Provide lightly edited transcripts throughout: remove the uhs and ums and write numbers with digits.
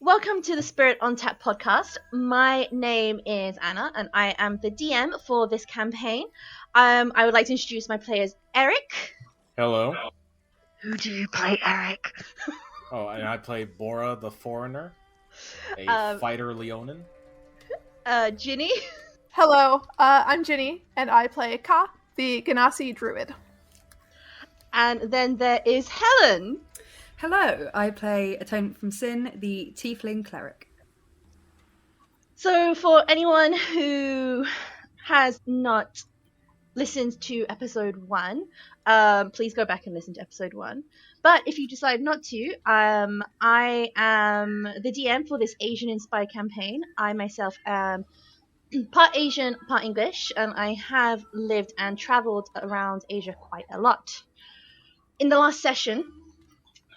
Welcome to the Spirit on Tap podcast. My name is Anna, and I am the DM for this campaign. I would like to introduce my players, ERIK. Hello. Who do you play, ERIK? Oh, and I play Bora the Foreigner, a fighter Leonin. GINNY. Hello, I'm GINNY, and I play Ka, the Genasi druid. And then there is HELEN. Hello, I play Atonement from Sin, the Tiefling Cleric. So for anyone who has not listened to episode 1, please go back and listen to episode 1. But if you decide not to, I am the DM for this Asian-inspired campaign. I myself am part Asian, part English, and I have lived and traveled around Asia quite a lot. In the last session,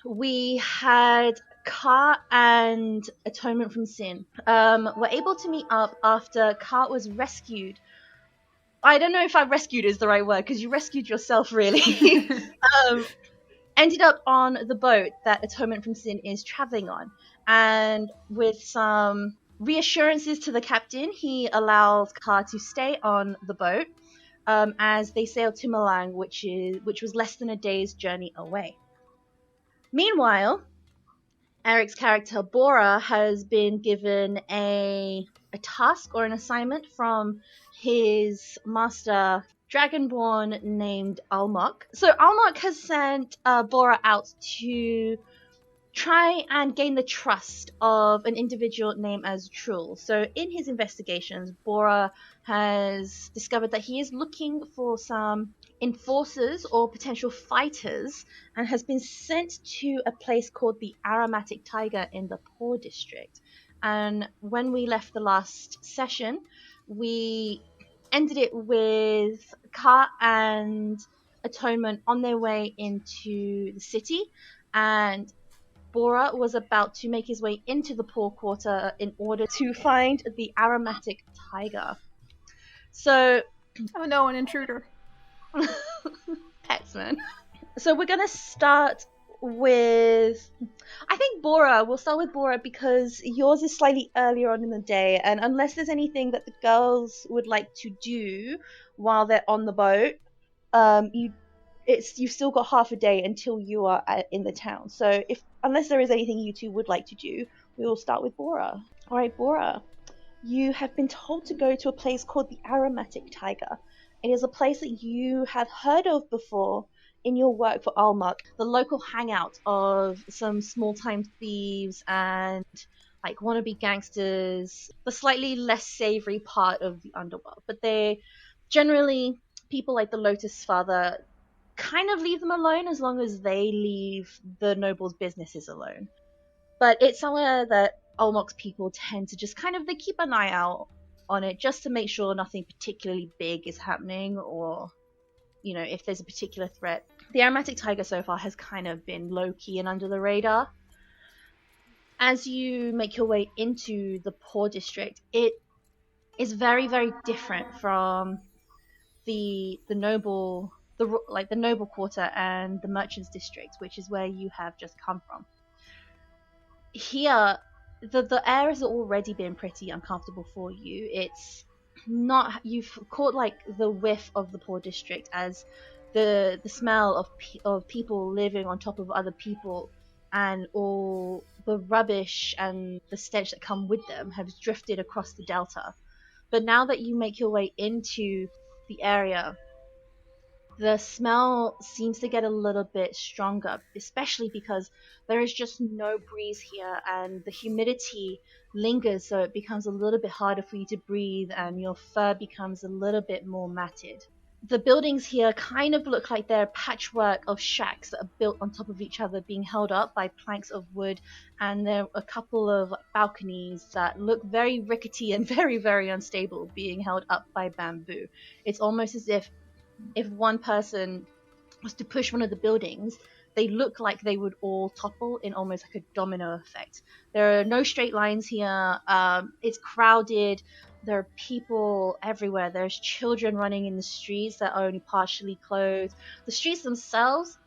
we had Ka and Atonement from Sin. We're able to meet up after Ka was rescued. I don't know if rescued is the right word, because you rescued yourself, really. Ended up on the boat that Atonement from Sin is traveling on. And with some reassurances to the captain, he allows Ka to stay on the boat as they sail to Malang, which was less than a day's journey away. Meanwhile, Eric's character Bora has been given a task or an assignment from his master Dragonborn named Almok. So Almok has sent Bora out to try and gain the trust of an individual named as Trull. So in his investigations, Bora has discovered that he is looking for some enforcers or potential fighters and has been sent to a place called the Aromatic Tiger in the Poor District. And when we left the last session, we ended it with Ka and Atonement on their way into the city, and Bora was about to make his way into the poor quarter in order to find the Aromatic Tiger. So, Oh no, an intruder. pets, man. So we're gonna start with, I think Bora. We'll start with Bora because yours is slightly earlier on in the day, and unless there's anything that the girls would like to do while they're on the boat, you've still got half a day until you are in the town. So unless there is anything you two would like to do, we will start with Bora. All right, Bora. You have been told to go to a place called the Aromatic Tiger. It is a place that you have heard of before in your work for Almok, the local hangout of some small-time thieves and like wannabe gangsters, the slightly less savory part of the underworld. But they generally, people like the Lotus Father kind of leave them alone as long as they leave the nobles' businesses alone. But it's somewhere that Almok's people tend to just they keep an eye out on it just to make sure nothing particularly big is happening, or if there's a particular threat. The Aromatic Tiger so far has kind of been low-key and under the radar. As you make your way into the Poor District, it is very, very different from the noble quarter and the Merchants District, which is where you have just come from. Here, the air has already been pretty uncomfortable for you. It's not, you've caught the whiff of the Poor District as the smell of people living on top of other people and all the rubbish and the stench that come with them have drifted across the delta. But now that you make your way into the area, the smell seems to get a little bit stronger, especially because there is just no breeze here and the humidity lingers, so it becomes a little bit harder for you to breathe and your fur becomes a little bit more matted. The buildings here kind of look like they're a patchwork of shacks that are built on top of each other, being held up by planks of wood, and there are a couple of balconies that look very rickety and very, very unstable, being held up by bamboo. It's almost as if one person was to push one of the buildings, they look like they would all topple in almost like a domino effect. There are no straight lines here. It's crowded. There are people everywhere. There's children running in the streets that are only partially clothed. The streets themselves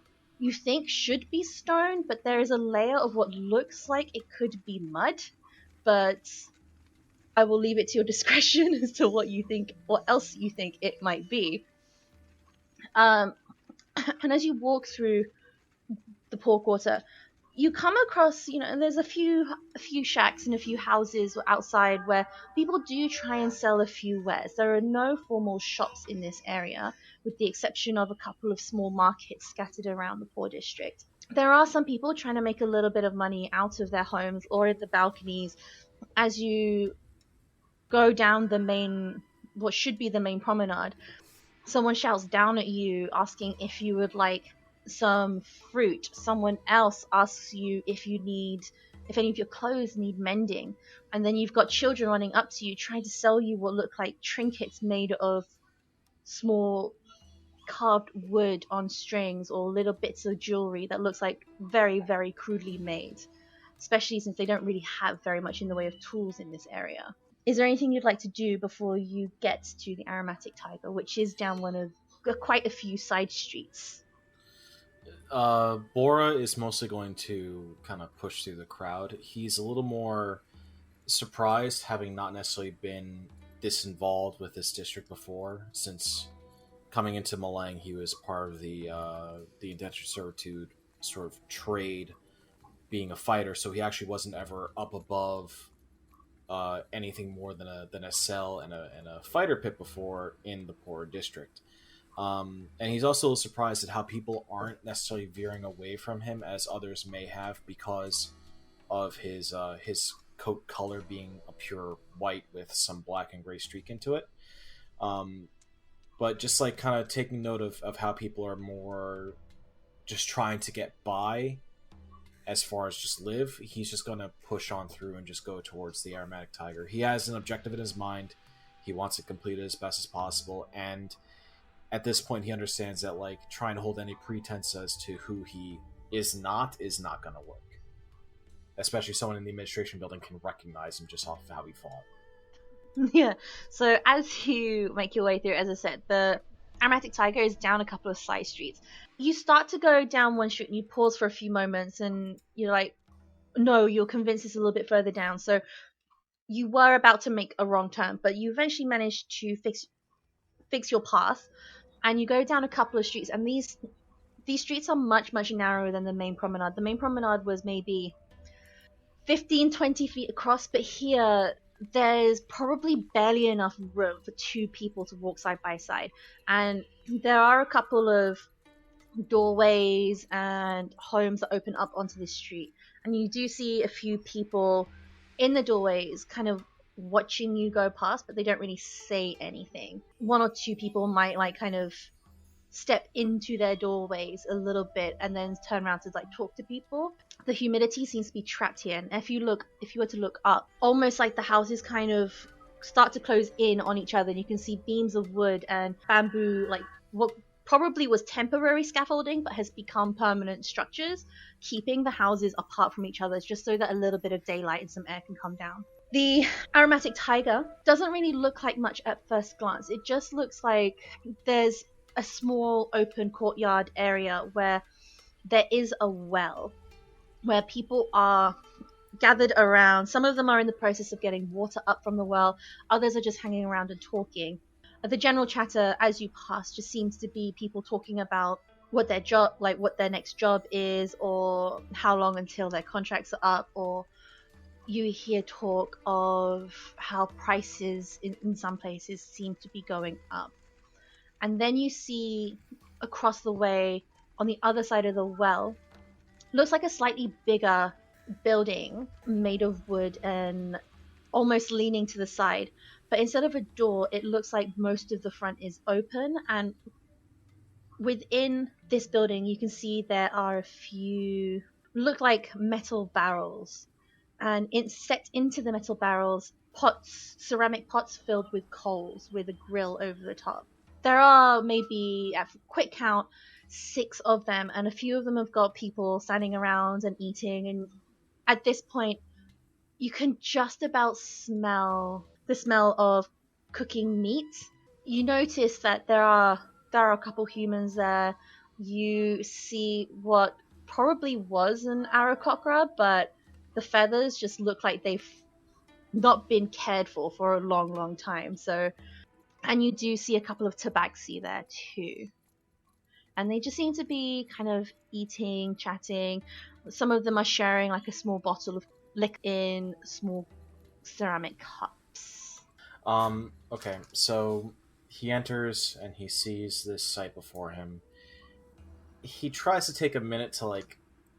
you think should be stone, but there is a layer of what looks like it could be mud. But I will leave it to your discretion as to what you think, what else you think it might be. And as you walk through the poor quarter, you come across, there's a few shacks and a few houses outside where people do try and sell a few wares. There are no formal shops in this area, with the exception of a couple of small markets scattered around the poor district. There are some people trying to make a little bit of money out of their homes or at the balconies as you go down what should be the main promenade. Someone shouts down at you asking if you would like some fruit. Someone else asks you if any of your clothes need mending. And then you've got children running up to you trying to sell you what look like trinkets made of small carved wood on strings, or little bits of jewelry that looks like very, very crudely made, especially since they don't really have very much in the way of tools in this area. Is there anything you'd like to do before you get to the Aromatic Tiger, which is down one of quite a few side streets? Bora is mostly going to kind of push through the crowd. He's a little more surprised, having not necessarily been this involved with this district before, since coming into Malang, he was part of the indentured servitude sort of trade, being a fighter. So he actually wasn't ever up above anything more than a cell and a fighter pit before in the poor district. And he's also surprised at how people aren't necessarily veering away from him as others may have, because of his coat color being a pure white with some black and gray streak into it. But just like kind of taking note of how people are more just trying to get by as far as just live, he's just going to push on through and just go towards the Aromatic Tiger. He has an objective in his mind. He wants it completed as best as possible, and at this point he understands that like trying to hold any pretense as to who he is not going to work. Especially someone in the administration building can recognize him just off of how he fought. Yeah, so as you make your way through, as I said, the Aromatic Tiger is down a couple of side streets. You start to go down one street and you pause for a few moments and you're like, no, you're convinced it's a little bit further down. So you were about to make a wrong turn, but you eventually managed to fix your path, and you go down a couple of streets, and these streets are much, much narrower than the main promenade. The main promenade was maybe 15-20 feet across, but here there's probably barely enough room for two people to walk side by side, and there are a couple of doorways and homes that open up onto this street, and you do see a few people in the doorways kind of watching you go past, but they don't really say anything. One or two people might like kind of step into their doorways a little bit and then turn around to like talk to people. The humidity seems to be trapped here, and if you were to look up, almost like the houses kind of start to close in on each other, and you can see beams of wood and bamboo, like what probably was temporary scaffolding but has become permanent structures, keeping the houses apart from each other just so that a little bit of daylight and some air can come down. The Aromatic Tiger doesn't really look like much at first glance. It just looks like there's a small open courtyard area where there is a well, where people are gathered around. Some of them are in the process of getting water up from the well. Others are just hanging around and talking. The general chatter as you pass just seems to be people talking about what their next job is, or how long until their contracts are up, or you hear talk of how prices in some places seem to be going up. And then you see across the way on the other side of the well, looks like a slightly bigger building made of wood and almost leaning to the side. But instead of a door, it looks like most of the front is open, and within this building you can see there are a few look like metal barrels, and set into the metal barrels ceramic pots filled with coals with a grill over the top. There are maybe, at quick count, 6 of them, and a few of them have got people standing around and eating, and at this point you can just about smell the smell of cooking meat. You notice that there are a couple humans there you see what probably was an aracocra, but the feathers just look like they've not been cared for a long, long time. So, and you do see a couple of tabaxi there too. And they just seem to be kind of eating, chatting. Some of them are sharing like a small bottle of liquor in small ceramic cups. Okay, so he enters and he sees this sight before him. He tries to take a minute to like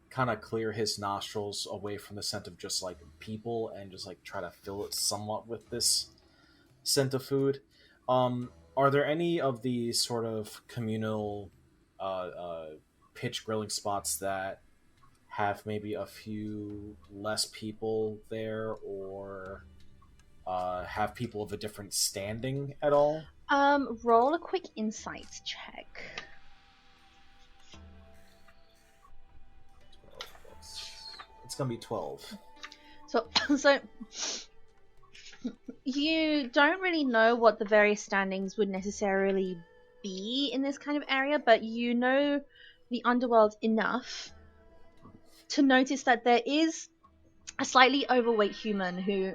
kind of clear his nostrils away from the scent of just like people and just like try to fill it somewhat with this scent of food. Are there any of these sort of communal pitch grilling spots that have maybe a few less people there, or have people of a different standing at all? Roll a quick insight check. It's gonna be 12. So you don't really know what the various standings would necessarily be in this kind of area, but you know the underworld enough to notice that there is a slightly overweight human who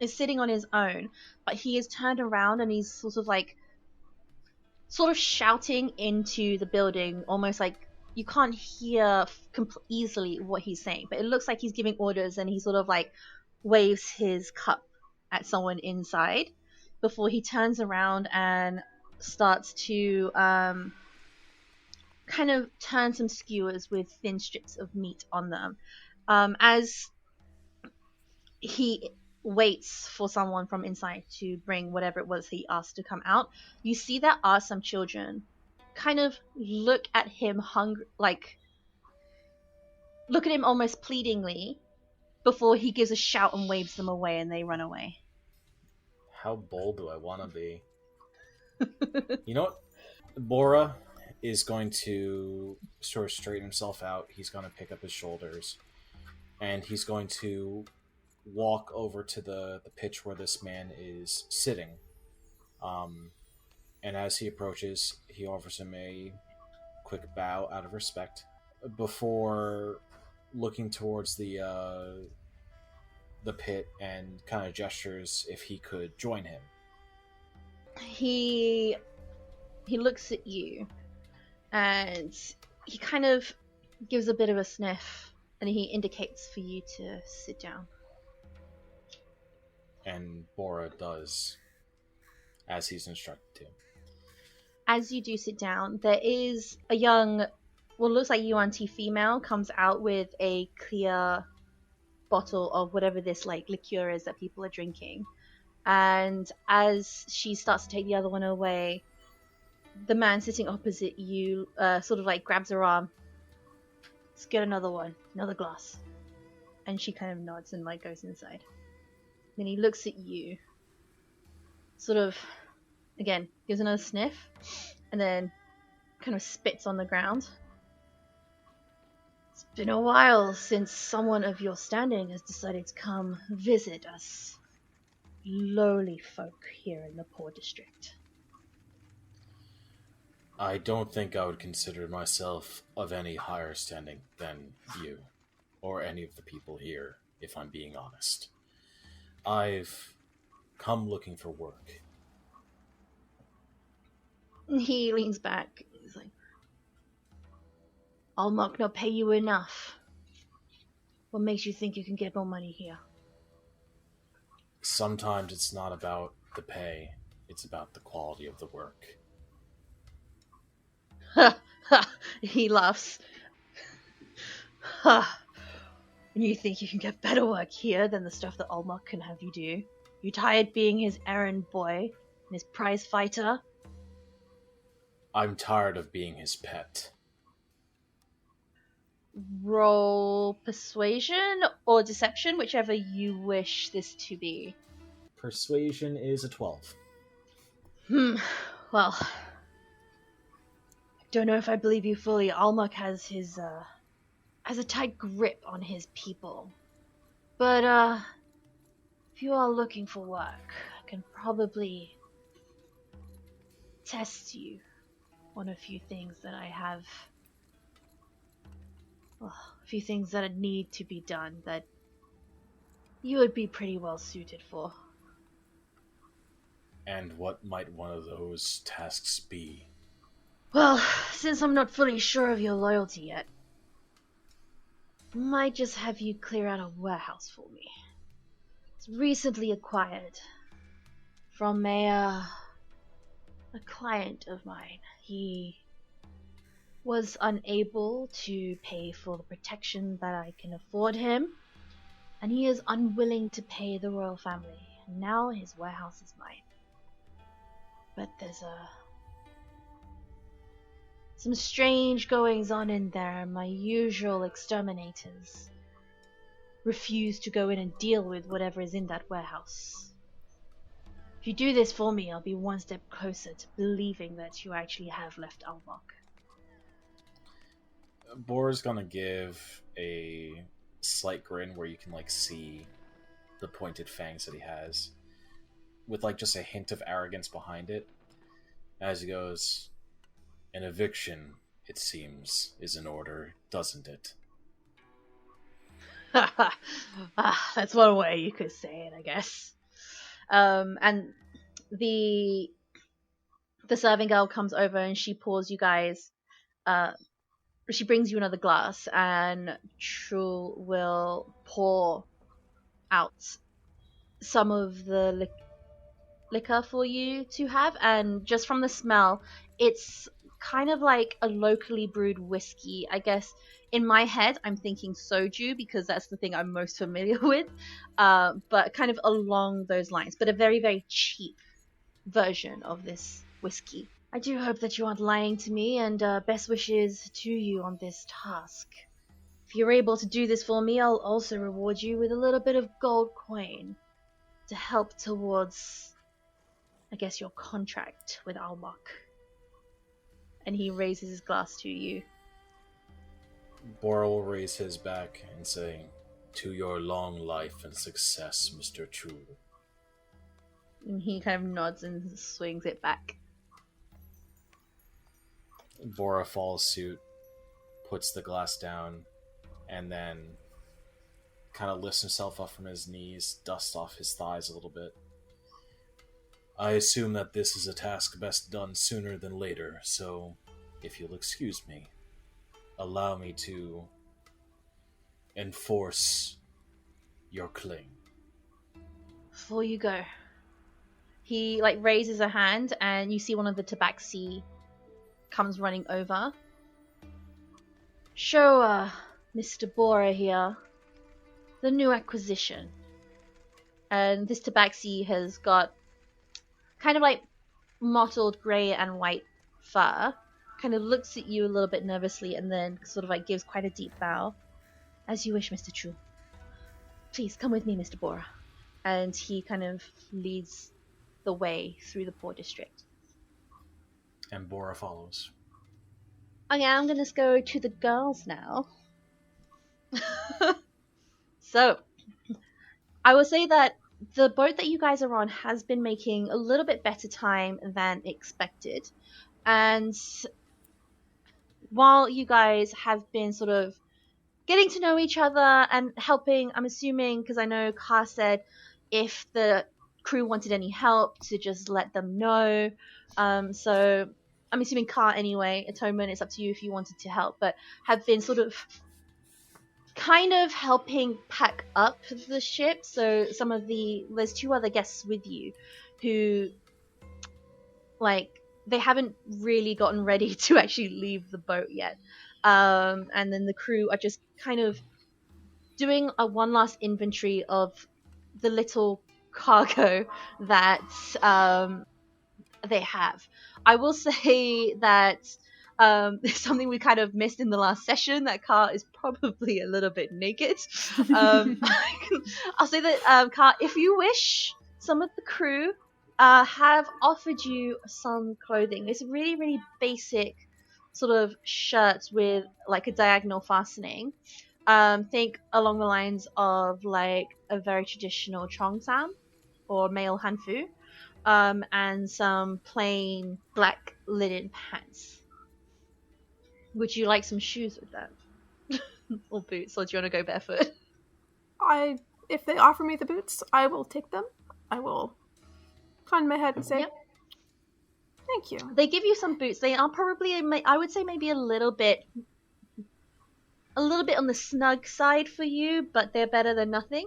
is sitting on his own, but he is turned around and he's sort of shouting into the building, almost like you can't hear easily what he's saying, but it looks like he's giving orders, and he sort of like waves his cup at someone inside before he turns around and starts to kind of turn some skewers with thin strips of meat on them. As he waits for someone from inside to bring whatever it was he asked to come out, you see there are some children kind of look at him look at him almost pleadingly before he gives a shout and waves them away, and they run away. How bold do I want to be? You know what? Bora is going to sort of straighten himself out. He's going to pick up his shoulders, and he's going to walk over to the pitch where this man is sitting. And as he approaches, he offers him a quick bow out of respect before looking towards the pit and kind of gestures if he could join him. He looks at you and he kind of gives a bit of a sniff, and he indicates for you to sit down. And Bora does as he's instructed to. As you do sit down, there is a young, what looks like UNT female comes out with a clear bottle of whatever this like liqueur is that people are drinking. And as she starts to take the other one away, the man sitting opposite you sort of like grabs her arm. Let's get another one, another glass. And she kind of nods and like goes inside. Then he looks at you, sort of, again, gives another sniff, and then kind of spits on the ground. It's been a while since someone of your standing has decided to come visit us lowly folk here in the poor district. I don't think I would consider myself of any higher standing than you, or any of the people here, if I'm being honest. I've come looking for work. He leans back. He's like, I'll not pay you enough. What makes you think you can get more money here? Sometimes it's not about the pay, it's about the quality of the work. He laughs. Ha! You think you can get better work here than the stuff that Olmok can have you do? You tired being his errand boy and his prize fighter? I'm tired of being his pet. Roll persuasion or deception, whichever you wish this to be. Persuasion is a 12. Well, I don't know if I believe you fully. Almok has has a tight grip on his people. But if you are looking for work, I can probably test you on a few things that I have a few things that need to be done that you would be pretty well suited for. And what might one of those tasks be? Well, since I'm not fully sure of your loyalty yet, I might just have you clear out a warehouse for me. It's recently acquired from a client of mine. He was unable to pay for the protection that I can afford him, and he is unwilling to pay the royal family. And now his warehouse is mine. But there's some strange goings on in there. My usual exterminators refuse to go in and deal with whatever is in that warehouse. If you do this for me, I'll be one step closer to believing that you actually have left Almok. Bora's gonna give a slight grin where you can see the pointed fangs that he has, with just a hint of arrogance behind it, as he goes, "An eviction, it seems, is in order, doesn't it?" That's one way you could say it, I guess. And the serving girl comes over and she pours you guys. She brings you another glass, and Trul will pour out some of the liquor for you to have. And just from the smell, it's kind of like a locally brewed whiskey. I guess in my head, I'm thinking soju because that's the thing I'm most familiar with. But kind of along those lines, but a very, very cheap version of this whiskey. I do hope that you aren't lying to me, and best wishes to you on this task. If you're able to do this for me, I'll also reward you with a little bit of gold coin to help towards, I guess, your contract with Almok. And he raises his glass to you. Bora will raise his back and say, "To your long life and success, Mr. True." And he kind of nods and swings it back. Bora follows suit, puts the glass down, and then kind of lifts himself up from his knees, dusts off his thighs a little bit. "I assume that this is a task best done sooner than later, so if you'll excuse me, allow me to enforce your claim." Before you go, he raises a hand, and you see one of the tabaxi comes running over. "Show Mr. Bora here the new acquisition." And this tabaxi has got kind of mottled grey and white fur. Kind of looks at you a little bit nervously, and then sort of gives quite a deep bow. "As you wish, Mr. True. Please come with me, Mr. Bora." And he kind of leads the way through the poor district. And Bora follows. Okay, I'm gonna go to the girls now. So, I will say that the boat that you guys are on has been making a little bit better time than expected. And while you guys have been sort of getting to know each other and helping, I'm assuming, because I know Ka said if the crew wanted any help to just let them know. So I'm assuming Ka anyway, Atonement, it's up to you if you wanted to help, but have been sort of kind of helping pack up the ship. So there's two other guests with you who they haven't really gotten ready to actually leave the boat yet. And then the crew are just kind of doing a one last inventory of the little cargo that they have. I will say that something we kind of missed in the last session, that Ka is probably a little bit naked. I'll say that, Ka, if you wish, some of the crew have offered you some clothing. It's really, really basic sort of shirt with a diagonal fastening. Think along the lines of a very traditional cheongsam or male hanfu, and some plain black linen pants. Would you like some shoes with that? or boots, or do you want to go barefoot? If they offer me the boots, I will take them. I will turn my head and say, Yep. Thank you. They give you some boots. They are probably, I would say, maybe a little bit on the snug side for you, but they're better than nothing.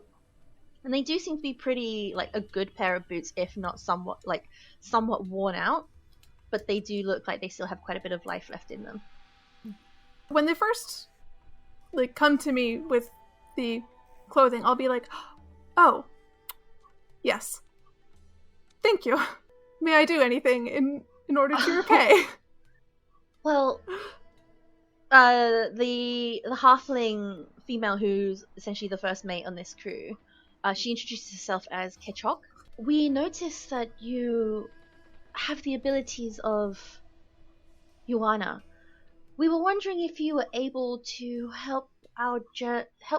And they do seem to be pretty, like, a good pair of boots, if not somewhat worn out. But they do look like they still have quite a bit of life left in them. When they first, like, come to me with the clothing, I'll be like, oh, yes. Thank you. May I do anything in order to repay? Well, the halfling female who's essentially the first mate on this crew, she introduces herself as Kechok. We noticed that you have the abilities of Yuana. We were wondering if you were able to help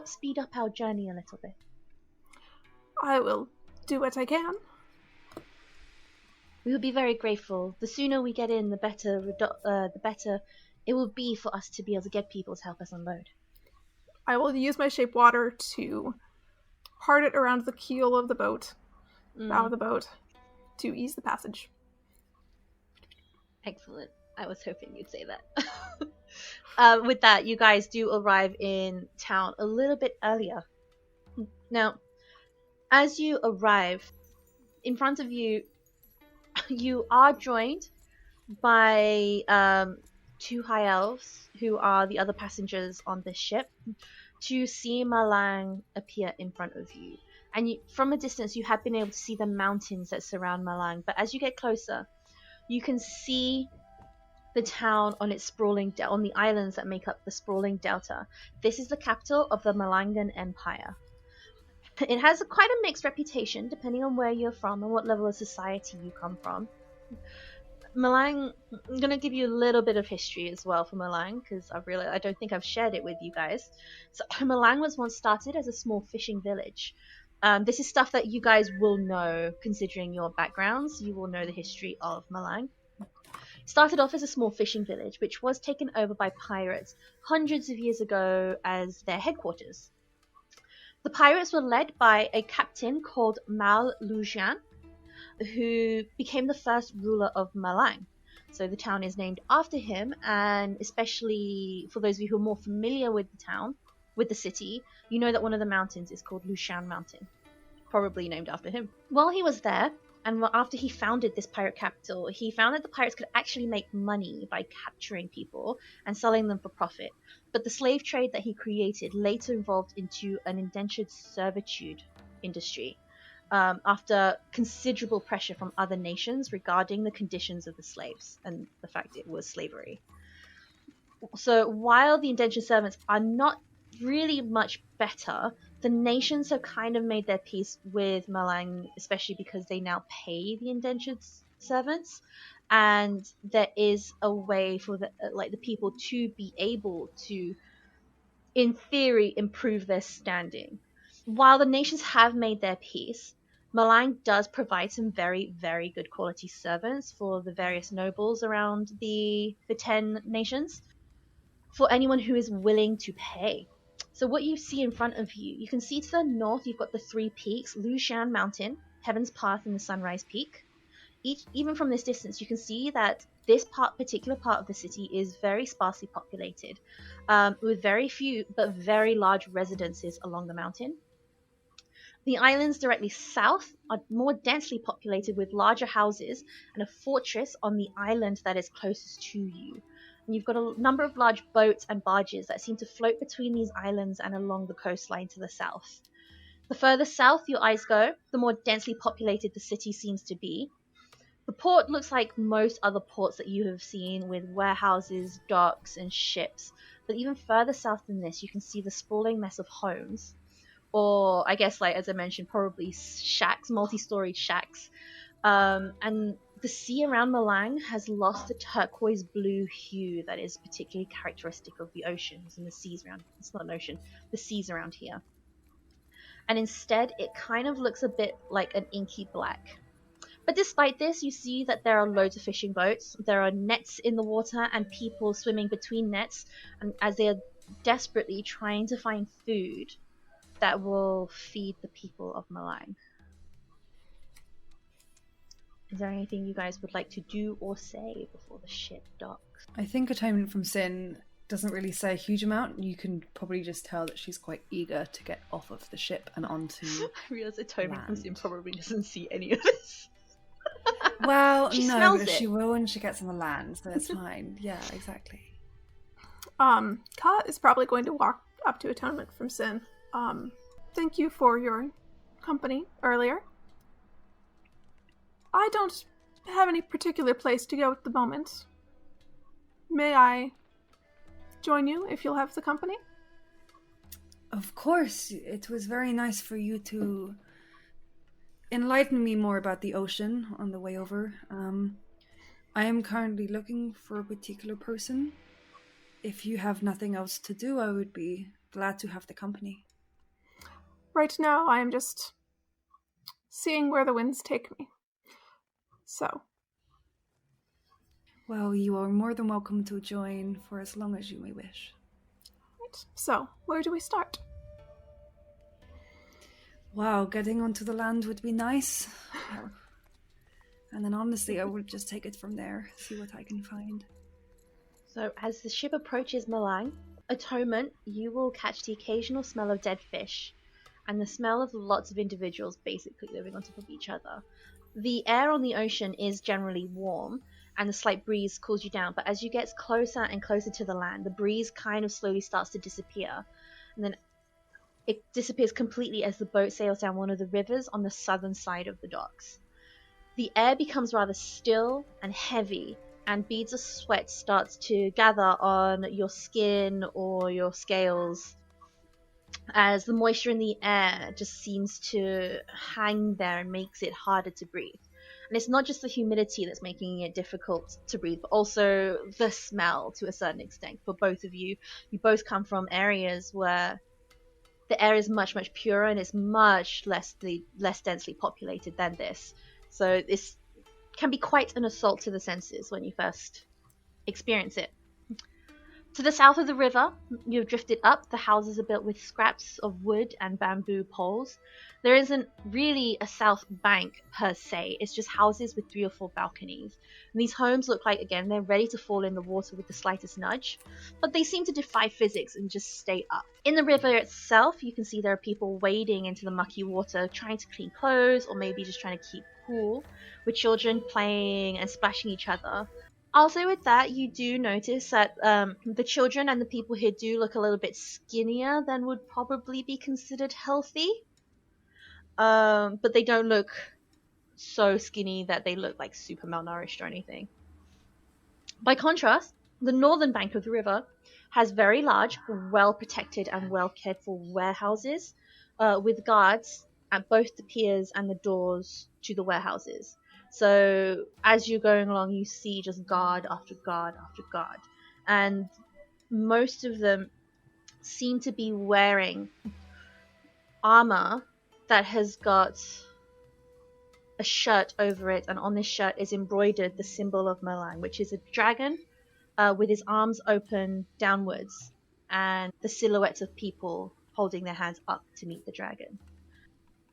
speed up our journey a little bit. I will do what I can. We would be very grateful. The sooner we get in, the better it will be for us to be able to get people to help us unload. I will use my shape water to part it around the keel of the boat, bow of the boat, to ease the passage. Excellent. I was hoping you'd say that. With that, you guys do arrive in town a little bit earlier. Now, as you arrive, in front of you, you are joined by 2 high elves who are the other passengers on this ship, to see Malang appear in front of you. And from a distance, you have been able to see the mountains that surround Malang, but as you get closer, you can see the town on its on the islands that make up the sprawling delta. This is the capital of the Malangan Empire. It has quite a mixed reputation depending on where you're from and what level of society you come from. Malang, I'm going to give you a little bit of history as well for Malang, because I don't think I've shared it with you guys. So Malang was once started as a small fishing village. This is stuff that you guys will know, considering your backgrounds. You will know the history of Malang. It started off as a small fishing village, which was taken over by pirates hundreds of years ago as their headquarters. The pirates were led by a captain called Mal Lujian, who became the first ruler of Malang. So the town is named after him, and especially for those of you who are more familiar with the city, you know that one of the mountains is called Lushan Mountain, probably named after him. While he was there, and after he founded this pirate capital, he found that the pirates could actually make money by capturing people and selling them for profit. But the slave trade that he created later evolved into an indentured servitude industry, after considerable pressure from other nations regarding the conditions of the slaves and the fact it was slavery. So while the indentured servants are not really much better, the nations have kind of made their peace with Malang, especially because they now pay the indentured servants, and there is a way for the people to be able to, in theory, improve their standing. While the nations have made their peace, Malang does provide some very, very good quality servants for the various nobles around the 10 nations, for anyone who is willing to pay. So what you see in front of you, you can see to the north you've got the 3 peaks, Lushan Mountain, Heaven's Path, and the Sunrise Peak. Even from this distance, you can see that this particular part of the city is very sparsely populated, with very few but very large residences along the mountain. The islands directly south are more densely populated with larger houses and a fortress on the island that is closest to you. And you've got a number of large boats and barges that seem to float between these islands and along the coastline to the south. The further south your eyes go, the more densely populated the city seems to be. The port looks like most other ports that you have seen, with warehouses, docks, and ships. But even further south than this, you can see the sprawling mess of homes. Or, I guess, as I mentioned, probably shacks, multi-storied shacks. And the sea around Malang has lost the turquoise blue hue that is particularly characteristic of the oceans and the seas around. It's not an ocean, the seas around here. And instead, it kind of looks a bit like an inky black. But despite this, you see that there are loads of fishing boats. There are nets in the water and people swimming between nets, and as they are desperately trying to find food that will feed the people of Malang. Is there anything you guys would like to do or say before the ship docks? I think Atonement from Sin doesn't really say a huge amount. You can probably just tell that she's quite eager to get off of the ship and onto I realize Atonement from land. Sin probably doesn't see any of this. Well, She no, smells but it. she will when she gets on the land, so it's fine. Yeah, exactly. Ka is probably going to walk up to Atonement from Sin. Thank you for your company earlier. I don't have any particular place to go at the moment. May I join you if you'll have the company? Of course, it was very nice for you to enlighten me more about the ocean on the way over. I am currently looking for a particular person. If you have nothing else to do, I would be glad to have the company. Right now, I am just seeing where the winds take me. So. Well, you are more than welcome to join for as long as you may wish. Right. So, where do we start? Wow, getting onto the land would be nice. And then honestly, I would just take it from there, see what I can find. So as the ship approaches Malang, Atonement, you will catch the occasional smell of dead fish and the smell of lots of individuals basically living on top of each other. The air on the ocean is generally warm and the slight breeze cools you down, but as you get closer and closer to the land, the breeze kind of slowly starts to disappear, and then it disappears completely as the boat sails down one of the rivers on the southern side of the docks. The air becomes rather still and heavy, and beads of sweat starts to gather on your skin or your scales as the moisture in the air just seems to hang there and makes it harder to breathe. And it's not just the humidity that's making it difficult to breathe, but also the smell to a certain extent. For both of you, you both come from areas where the air is much, much purer and it's much less densely populated than this. So this can be quite an assault to the senses when you first experience it. To the south of the river, you've drifted up. The houses are built with scraps of wood and bamboo poles. There isn't really a south bank per se, it's just houses with 3 or 4 balconies. And these homes look like, again, they're ready to fall in the water with the slightest nudge, but they seem to defy physics and just stay up. In the river itself, you can see there are people wading into the mucky water, trying to clean clothes, or maybe just trying to keep cool, with children playing and splashing each other. Also with that, you do notice that the children and the people here do look a little bit skinnier than would probably be considered healthy. But they don't look so skinny that they look like super malnourished or anything. By contrast, the northern bank of the river has very large, well-protected and well-cared for warehouses with guards at both the piers and the doors to the warehouses. So as you're going along, you see just guard after guard after guard. And most of them seem to be wearing armor that has got a shirt over it. And on this shirt is embroidered the symbol of Malang, which is a dragon with his arms open downwards and the silhouettes of people holding their hands up to meet the dragon.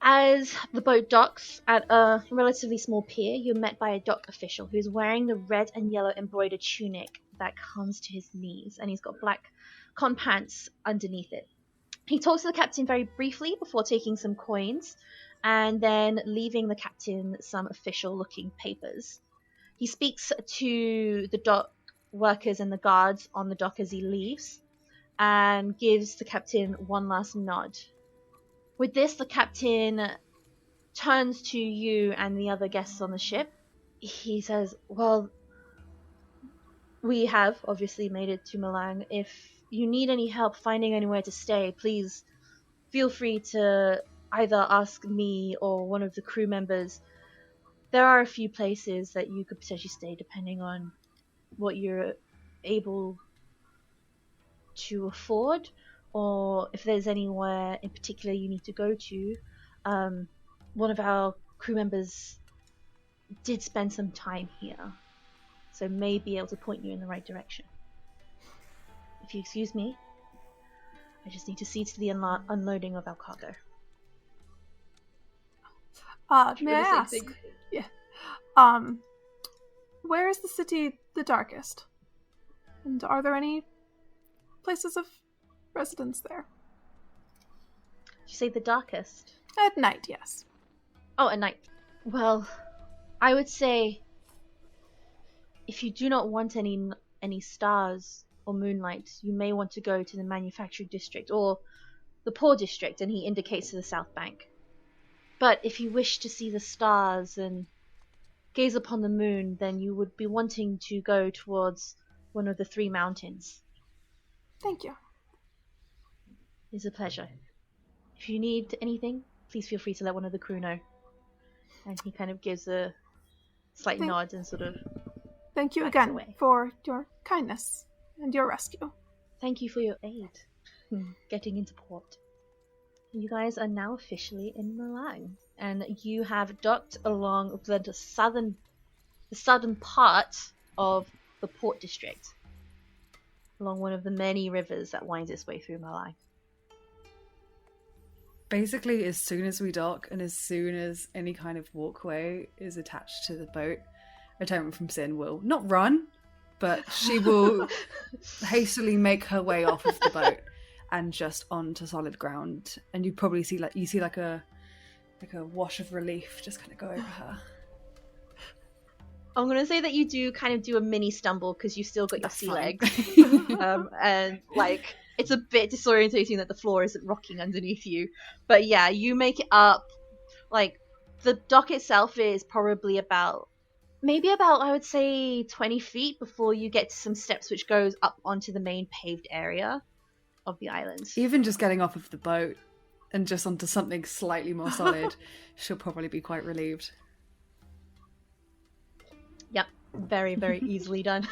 As the boat docks at a relatively small pier, you're met by a dock official who's wearing the red and yellow embroidered tunic that comes to his knees, and he's got black cotton pants underneath it. He talks to the captain very briefly before taking some coins, and then leaving the captain some official-looking papers. He speaks to the dock workers and the guards on the dock as he leaves, and gives the captain one last nod. With this, the captain turns to you and the other guests on the ship. He says, well, we have obviously made it to Malang. If you need any help finding anywhere to stay, please feel free to either ask me or one of the crew members. There are a few places that you could potentially stay depending on what you're able to afford, or if there's anywhere in particular you need to go to. One of our crew members did spend some time here, so may be able to point you in the right direction. If you excuse me, I just need to see to the unloading of our cargo. May I ask? Yeah. Where is the city the darkest? And are there any places of residence there? Did you say the darkest? At night, yes. Oh, at night. Well, I would say if you do not want any stars or moonlight, you may want to go to the manufacturing district or the poor district, and he indicates to the south bank. But if you wish to see the stars and gaze upon the moon, then you would be wanting to go towards one of the 3 mountains. Thank you. It's a pleasure. If you need anything, please feel free to let one of the crew know. And he kind of gives a slight nod and sort of... Thank you again for your kindness and your rescue. Thank you for your aid getting into port. You guys are now officially in Malang, and you have docked along the southern part of the port district, along one of the many rivers that winds its way through Malang. Basically, as soon as we dock and as soon as any kind of walkway is attached to the boat, Atonement from Sin will not run, but she will hastily make her way off of the boat and just onto solid ground. And you probably see like a wash of relief just kind of go over her. I'm gonna say that you do kind of do a mini stumble because you still got your sea legs, and like it's a bit disorientating that the floor isn't rocking underneath you. But yeah, you make it up. Like the dock itself is probably about I would say 20 feet before you get to some steps which goes up onto the main paved area of the island. Even just getting off of the boat and just onto something slightly more solid, she'll probably be quite relieved. Yep, very, very easily done.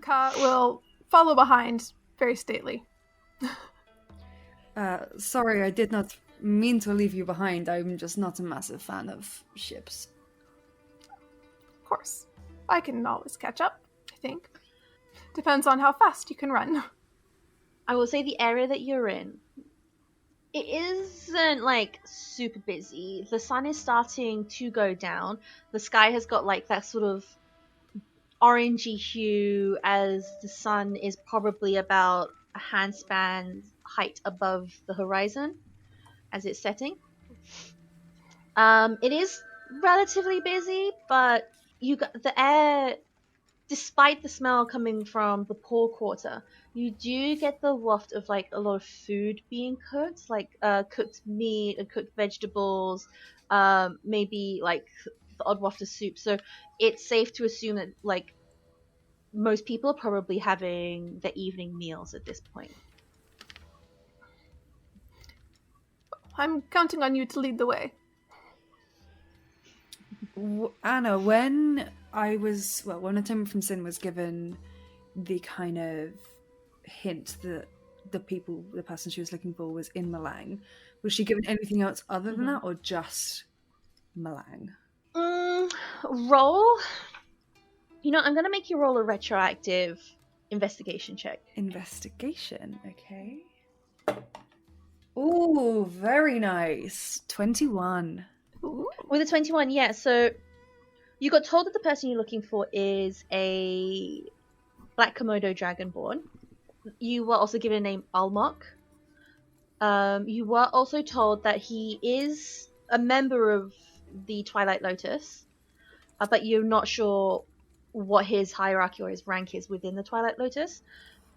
Ka will follow behind, very stately. Sorry, I did not mean to leave you behind. I'm just not a massive fan of ships. Of course. I can always catch up, I think. Depends on how fast you can run. I will say the area that you're in, it isn't like super busy. The sun is starting to go down. The sky has got like that sort of orangey hue as the sun is probably about a handspan height above the horizon as it's setting. It is relatively busy, but you got the air, despite the smell coming from the poor quarter, you do get the waft of like a lot of food being cooked, like cooked meat and cooked vegetables, maybe like the odd waft of soup. So it's safe to assume that like most people are probably having their evening meals at this point. I'm counting on you to lead the way. Anna, when Atonement from Sin was given the kind of hint that the person she was looking for was in Malang, was she given anything else other than that, or just Malang? Roll. I'm going to make you roll a retroactive investigation check. Investigation, okay. Ooh, very nice. 21. Ooh. With a 21, yeah. So you got told that the person you're looking for is a Black Komodo Dragonborn. You were also given a name Almok. You were also told that he is a member of the Twilight Lotus, but you're not sure what his hierarchy or his rank is within the Twilight Lotus.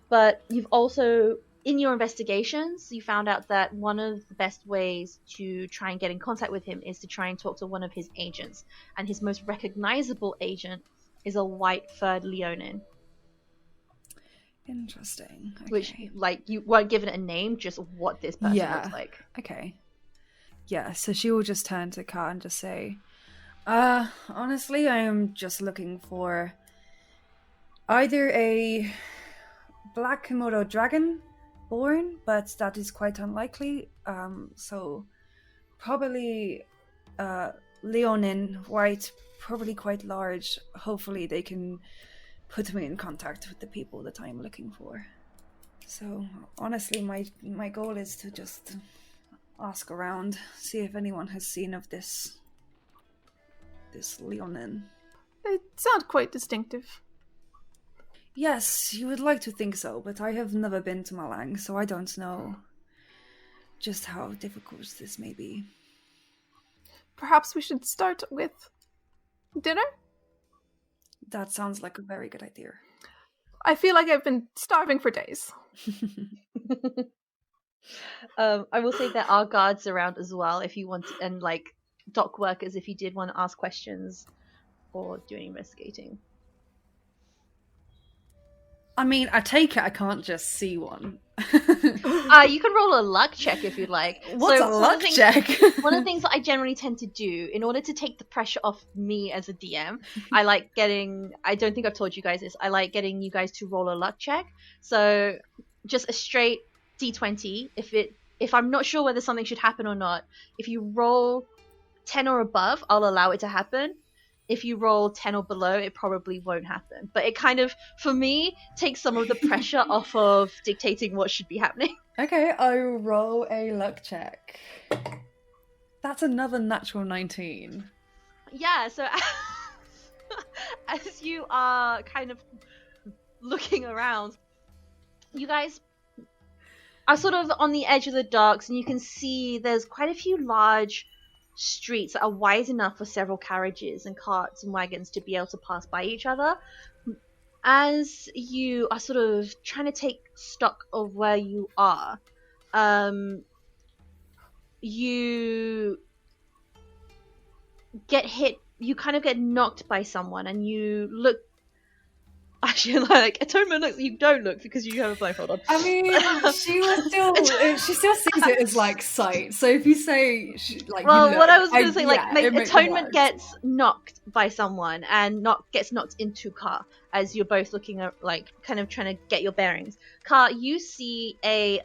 But you've also, in your investigations, you found out that one of the best ways to try and get in contact with him is to try and talk to one of his agents. And his most recognizable agent is a white-furred Leonin. Interesting. Okay. Which, you weren't given a name, just what this person looks like. Okay. Yeah, so she will just turn to Ka and just say, honestly, I am just looking for either a Black Komodo dragon born, but that is quite unlikely. So probably Leonin, white, probably quite large. Hopefully they can put me in contact with the people that I'm looking for. So honestly, my goal is to just ask around, see if anyone has seen of this Leonin. They sound quite distinctive. Yes, you would like to think so, but I have never been to Malang, so I don't know just how difficult this may be. Perhaps we should start with dinner? That sounds like a very good idea. I feel like I've been starving for days. I will say there are guards around as well if you want, and like dock workers if you did want to ask questions or do any investigating. I mean, I take it I can't just see one. You can roll a luck check if you'd like. What's a luck check? One of the things that I generally tend to do in order to take the pressure off me as a DM, I like getting, I don't think I've told you guys this, I like getting you guys to roll a luck check. So just a straight D20. If I'm not sure whether something should happen or not, if you roll 10 or above, I'll allow it to happen. If you roll 10 or below, it probably won't happen. But it kind of, for me, takes some of the pressure off of dictating what should be happening. Okay, I will roll a luck check. That's another natural 19. Yeah, so as you are kind of looking around, you guys are sort of on the edge of the docks, and you can see there's quite a few large streets that are wide enough for several carriages and carts and wagons to be able to pass by each other. As you are sort of trying to take stock of where you are, you get hit, you kind of get knocked by someone, and you look. Actually, like, Atonement looks, you don't look because you have a blindfold on. I mean, she still sees it as like sight. So if you say like, well, you look, what I was gonna say, like yeah, Atonement gets knocked by someone and gets knocked into Ka as you're both looking at, like, kind of trying to get your bearings. Ka, you see a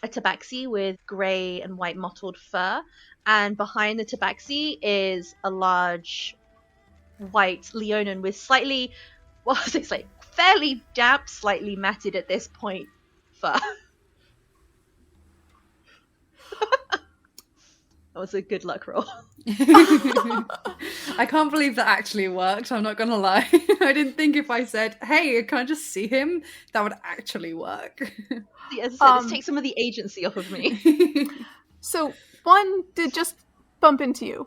tabaxi with grey and white mottled fur, and behind the tabaxi is a large white Leonin with slightly, well, it's like fairly damp, slightly matted at this point fur. That was a good luck roll. I can't believe that actually worked. I'm not gonna lie. I didn't think if I said, "Hey, can I just see him?" that would actually work. As I said, this takes some of the agency off of me. So one did just bump into you.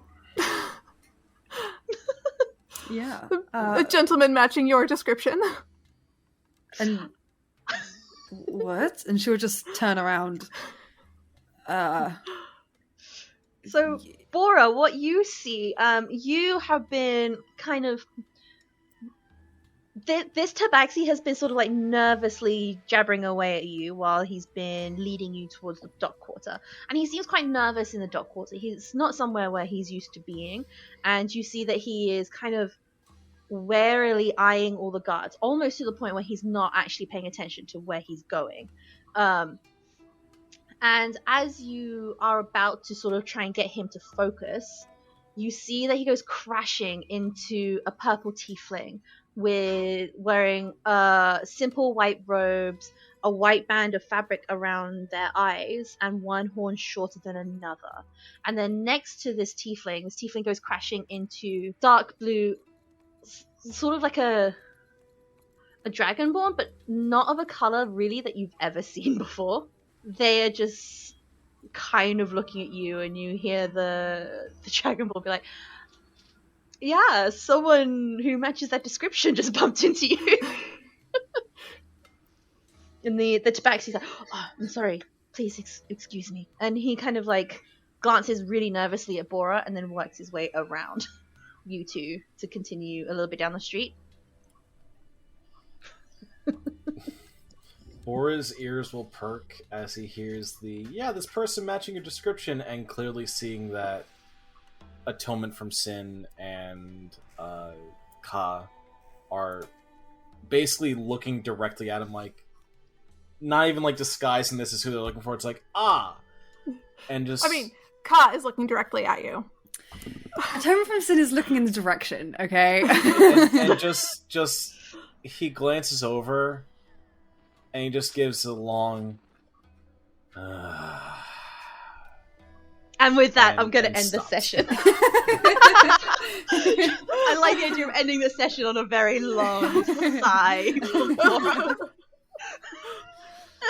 Yeah. A gentleman matching your description. And what? And she would just turn around. So, Bora, what you see, you have been kind of... This tabaxi has been sort of like nervously jabbering away at you while he's been leading you towards the dock quarter. And he seems quite nervous in the dock quarter. He's not somewhere where he's used to being. And you see that he is kind of warily eyeing all the guards, almost to the point where he's not actually paying attention to where he's going. And as you are about to sort of try and get him to focus, you see that he goes crashing into a purple tiefling with wearing simple white robes, a white band of fabric around their eyes, and one horn shorter than another. And then next to this tiefling goes crashing into dark blue, sort of like a dragonborn, but not of a color really that you've ever seen before. They are just kind of looking at you, and you hear the dragonborn be like, "Yeah, someone who matches that description just bumped into you." And the tabaxi's like, "Oh, I'm sorry, please excuse me." And he kind of like glances really nervously at Bora and then works his way around you two to continue a little bit down the street. Bora's ears will perk as he hears this person matching your description, and clearly seeing that Atonement from Sin and Ka are basically looking directly at him, like, not even like disguising this is who they're looking for. It's like, and just... I mean, Ka is looking directly at you. Atonement from Sin is looking in the direction, okay? and just he glances over And he just gives a long... And with that, And- I'm going to and end the stops. session. I like the idea of ending the session on a very long sigh.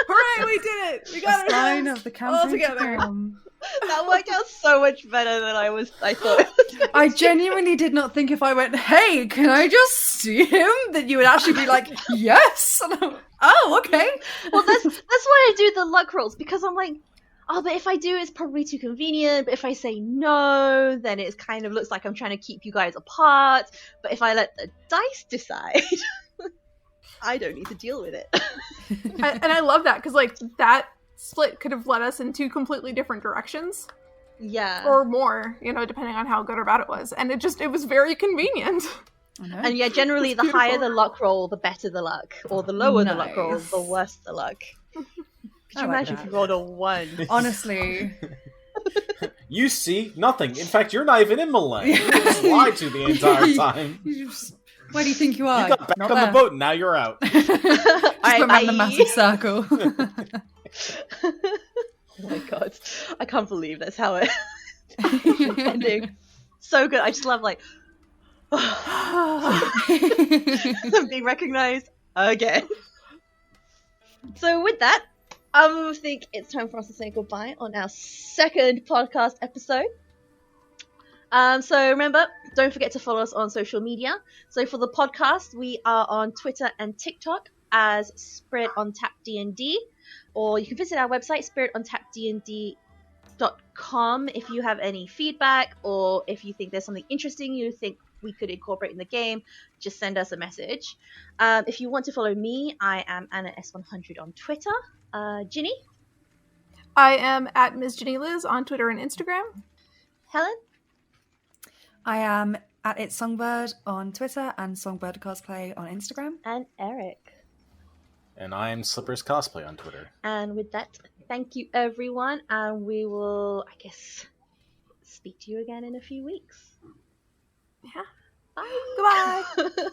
Hooray, we did it! We got A sign ourselves of the all campaign to together. come. That worked out so much better than I thought it was. I genuinely did not think if I went, hey, can I just see him? That you would actually be like, yes! And I'm, oh, okay. Well, that's why I do the luck rolls, because I'm like, oh, but if I do, it's probably too convenient. But if I say no, then it kind of looks like I'm trying to keep you guys apart. But if I let the dice decide, I don't need to deal with it. And I love that, because, like, that split could have led us in two completely different directions. Yeah. Or more, you know, depending on how good or bad it was. And it was very convenient. I know. And yeah, generally, It's the higher beautiful. the luck roll, the better the luck. Or the lower the luck roll, Nice. the worse the luck. Could I you like imagine that. if you rolled a 1? Honestly. You see nothing. In fact, you're not even in Milan. You just lied to the entire time. You just- where do you think you are? You got back Not on there. the boat, and now you're out. Just went around the massive circle. Oh my god. I can't believe that's how it ending. So good. I just love, like, I'm being recognized again. So with that, I think it's time for us to say goodbye on our second podcast episode. So remember, don't forget to follow us on social media. So for the podcast, we are on Twitter and TikTok as Spirit on Tap D&D, or you can visit our website, spiritontapdnd.com, if you have any feedback, or if you think there's something interesting you think we could incorporate in the game, just send us a message. If you want to follow me, I am AnnaS100 on Twitter. Ginny? I am at Ms. Ginny Liz on Twitter and Instagram. Helen? I am at It's Songbird on Twitter and Songbird Cosplay on Instagram. And Eric. And I am Slippers Cosplay on Twitter. And with that, thank you everyone, and we will, I guess, speak to you again in a few weeks. Yeah. Bye. Goodbye.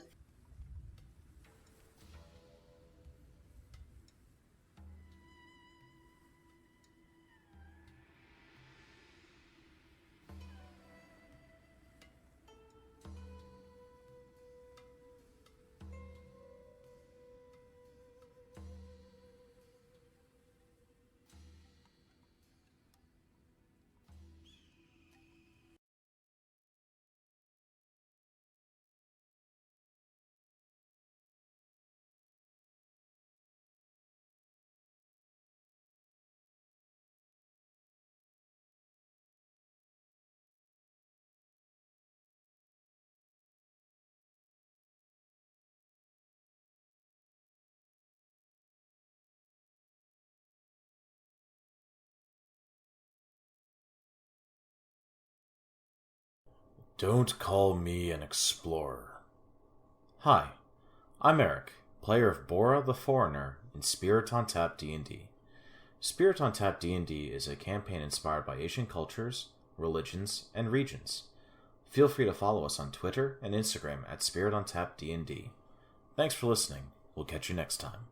Don't call me an explorer. Hi, I'm Eric, player of Bora the Foreigner in Spirit on Tap D&D. Spirit on Tap D&D is a campaign inspired by Asian cultures, religions, and regions. Feel free to follow us on Twitter and Instagram at Spirit on Tap D&D. Thanks for listening. We'll catch you next time.